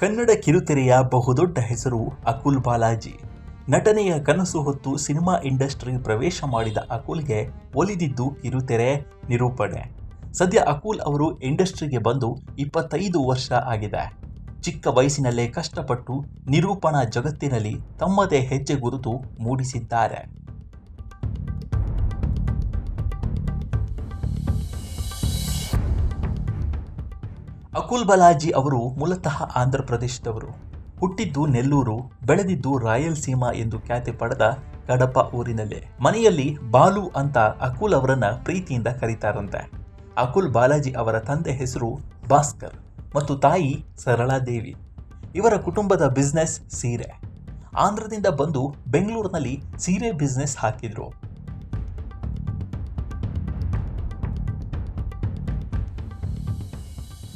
ಕನ್ನಡ ಕಿರುತೆರೆಯ ಬಹುದೊಡ್ಡ ಹೆಸರು ಅಕುಲ್ ಬಾಲಾಜಿ. ನಟನೆಯ ಕನಸು ಹೊತ್ತು ಸಿನಿಮಾ ಇಂಡಸ್ಟ್ರಿ ಪ್ರವೇಶ ಮಾಡಿದ ಅಕುಲ್ಗೆ ಒಲಿದಿದ್ದು ಕಿರುತೆರೆ ನಿರೂಪಣೆ. ಸದ್ಯ ಅಕುಲ್ ಅವರು ಇಂಡಸ್ಟ್ರಿಗೆ ಬಂದು 25 ವರ್ಷ ಆಗಿದೆ. ಚಿಕ್ಕ ವಯಸ್ಸಿನಲ್ಲೇ ಕಷ್ಟಪಟ್ಟು ನಿರೂಪಣಾ ಜಗತ್ತಿನಲ್ಲಿ ತಮ್ಮದೇ ಹೆಜ್ಜೆ ಗುರುತು ಮೂಡಿಸಿದ್ದಾರೆ. ಅಕುಲ್ ಬಾಲಾಜಿ ಅವರು ಮೂಲತಃ ಆಂಧ್ರ ಪ್ರದೇಶದವರು. ಹುಟ್ಟಿದ್ದು ನೆಲ್ಲೂರು, ಬೆಳೆದಿದ್ದು ರಾಯಲಸೀಮಾ ಎಂದು ಖ್ಯಾತಿ ಪಡೆದ ಕಡಪ ಊರಿನಲ್ಲೇ. ಮನೆಯಲ್ಲಿ ಬಾಲು ಅಂತ ಅಕುಲ್ ಅವರನ್ನ ಪ್ರೀತಿಯಿಂದ ಕರೀತಾರಂತೆ. ಅಕುಲ್ ಬಾಲಾಜಿ ಅವರ ತಂದೆ ಹೆಸರು ಭಾಸ್ಕರ್ ಮತ್ತು ತಾಯಿ ಸರಳಾದೇವಿ. ಇವರ ಕುಟುಂಬದ ಬಿಸ್ನೆಸ್ ಸೀರೆ. ಆಂಧ್ರದಿಂದ ಬಂದು ಬೆಂಗಳೂರಿನಲ್ಲಿ ಸೀರೆ ಬಿಸ್ನೆಸ್ ಹಾಕಿದ್ರು.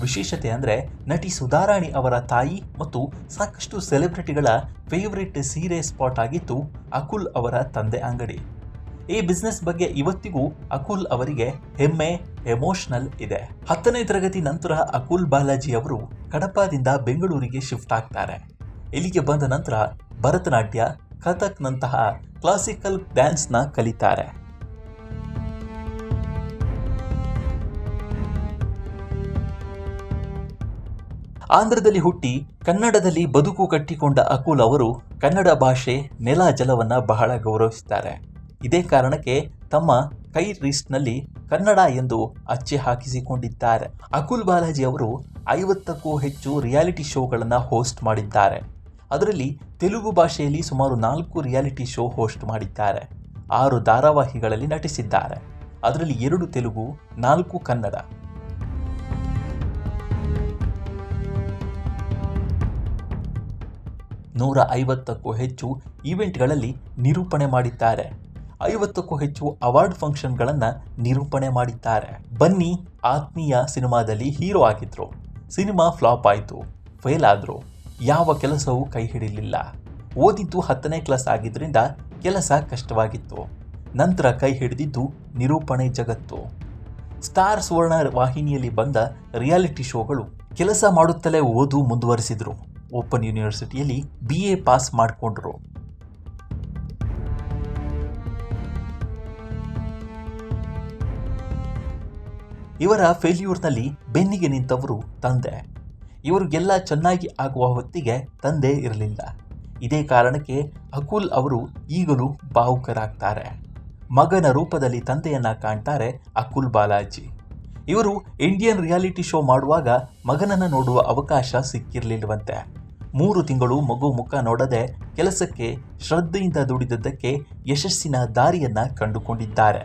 ವಿಶೇಷತೆ ಅಂದರೆ ನಟಿ ಸುಧಾರಾಣಿ ಅವರ ತಾಯಿ ಮತ್ತು ಸಾಕಷ್ಟು ಸೆಲೆಬ್ರಿಟಿಗಳ ಫೇವರಿಟ್ ಸೀರೆ ಸ್ಪಾಟ್ ಆಗಿತ್ತು ಅಕುಲ್ ಅವರ ತಂದೆ ಅಂಗಡಿ. ಈ ಬಿಸ್ನೆಸ್ ಬಗ್ಗೆ ಇವತ್ತಿಗೂ ಅಕುಲ್ ಅವರಿಗೆ ಹೆಮ್ಮೆ, ಎಮೋಷನಲ್ ಇದೆ. 10ನೇ ತರಗತಿ ನಂತರ ಅಕುಲ್ ಬಾಲಾಜಿ ಅವರು ಕಡಪದಿಂದ ಬೆಂಗಳೂರಿಗೆ ಶಿಫ್ಟ್ ಆಗ್ತಾರೆ. ಇಲ್ಲಿಗೆ ಬಂದ ನಂತರ ಭರತನಾಟ್ಯ, ಕಥಕ್ ನಂತಹ ಕ್ಲಾಸಿಕಲ್ ಡ್ಯಾನ್ಸ್ನ ಕಲಿತಾರೆ. ಆಂಧ್ರದಲ್ಲಿ ಹುಟ್ಟಿ ಕನ್ನಡದಲ್ಲಿ ಬದುಕು ಕಟ್ಟಿಕೊಂಡ ಅಕುಲ್ ಅವರು ಕನ್ನಡ ಭಾಷೆ, ನೆಲ, ಜಲವನ್ನ ಬಹಳ ಗೌರವಿಸುತ್ತಾರೆ. ಇದೇ ಕಾರಣಕ್ಕೆ ತಮ್ಮ ಕೈ ರಿಸ್ಟ್ನಲ್ಲಿ ಕನ್ನಡ ಎಂದು ಅಚ್ಚೆ ಹಾಕಿಸಿಕೊಂಡಿದ್ದಾರೆ. ಅಕುಲ್ ಬಾಲಾಜಿ ಅವರು 50ಕ್ಕೂ ಹೆಚ್ಚು ರಿಯಾಲಿಟಿ ಶೋಗಳನ್ನು ಹೋಸ್ಟ್ ಮಾಡಿದ್ದಾರೆ. ಅದರಲ್ಲಿ ತೆಲುಗು ಭಾಷೆಯಲ್ಲಿ ಸುಮಾರು 4 ರಿಯಾಲಿಟಿ ಶೋ ಹೋಸ್ಟ್ ಮಾಡಿದ್ದಾರೆ. 6 ಧಾರಾವಾಹಿಗಳಲ್ಲಿ ನಟಿಸಿದ್ದಾರೆ. ಅದರಲ್ಲಿ 2 ತೆಲುಗು, 4 ಕನ್ನಡ. 150ಕ್ಕೂ ಹೆಚ್ಚು ಈವೆಂಟ್ಗಳಲ್ಲಿ ನಿರೂಪಣೆ ಮಾಡಿದ್ದಾರೆ. 50ಕ್ಕೂ ಹೆಚ್ಚು ಅವಾರ್ಡ್ ಫಂಕ್ಷನ್ಗಳನ್ನು ನಿರೂಪಣೆ ಮಾಡಿದ್ದಾರೆ. ಬನ್ನಿ ಆತ್ಮೀಯ ಸಿನಿಮಾದಲ್ಲಿ ಹೀರೋ ಆಗಿದ್ರು. ಸಿನಿಮಾ ಫ್ಲಾಪ್ ಆಯಿತು, ಫೇಲ್ ಆದರು. ಯಾವ ಕೆಲಸವೂ ಕೈ ಹಿಡಿಲಿಲ್ಲ. ಓದಿದ್ದು 10ನೇ ಕ್ಲಾಸ್ ಆಗಿದ್ದರಿಂದ ಕೆಲಸ ಕಷ್ಟವಾಗಿತ್ತು. ನಂತರ ಕೈ ಹಿಡಿದಿದ್ದು ನಿರೂಪಣೆ ಜಗತ್ತು. ಸ್ಟಾರ್ ಸುವರ್ಣ ವಾಹಿನಿಯಲ್ಲಿ ಬಂದ ರಿಯಾಲಿಟಿ ಶೋಗಳು. ಕೆಲಸ ಮಾಡುತ್ತಲೇ ಓದು ಮುಂದುವರಿಸಿದ್ರು. ಓಪನ್ ಯೂನಿವರ್ಸಿಟಿಯಲ್ಲಿ BA ಪಾಸ್ ಮಾಡಿಕೊಂಡ್ರು. ಇವರ ಫೇಲ್ಯೂರ್ನಲ್ಲಿ ಬೆನ್ನಿಗೆ ನಿಂತವರು ತಂದೆ. ಇವರಿಗೆಲ್ಲ ಚೆನ್ನಾಗಿ ಆಗುವ ಹೊತ್ತಿಗೆ ತಂದೆ ಇರಲಿಲ್ಲ. ಇದೇ ಕಾರಣಕ್ಕೆ ಅಕುಲ್ ಅವರು ಈಗಲೂ ಭಾವುಕರಾಗ್ತಾರೆ. ಮಗನ ರೂಪದಲ್ಲಿ ತಂದೆಯನ್ನ ಕಾಣ್ತಾರೆ ಅಕುಲ್ ಬಾಲಾಜಿ. ಇವರು ಇಂಡಿಯನ್ ರಿಯಾಲಿಟಿ ಶೋ ಮಾಡುವಾಗ ಮಗನನ್ನು ನೋಡುವ ಅವಕಾಶ ಸಿಕ್ಕಿರಲಿಲ್ಲವಂತೆ. 3 ತಿಂಗಳು ಮಗು ಮುಖ ನೋಡದೆ ಕೆಲಸಕ್ಕೆ ಶ್ರದ್ಧೆಯಿಂದ ದುಡಿದದ್ದಕ್ಕೆ ಯಶಸ್ಸಿನ ದಾರಿಯನ್ನ ಕಂಡುಕೊಂಡಿದ್ದಾರೆ.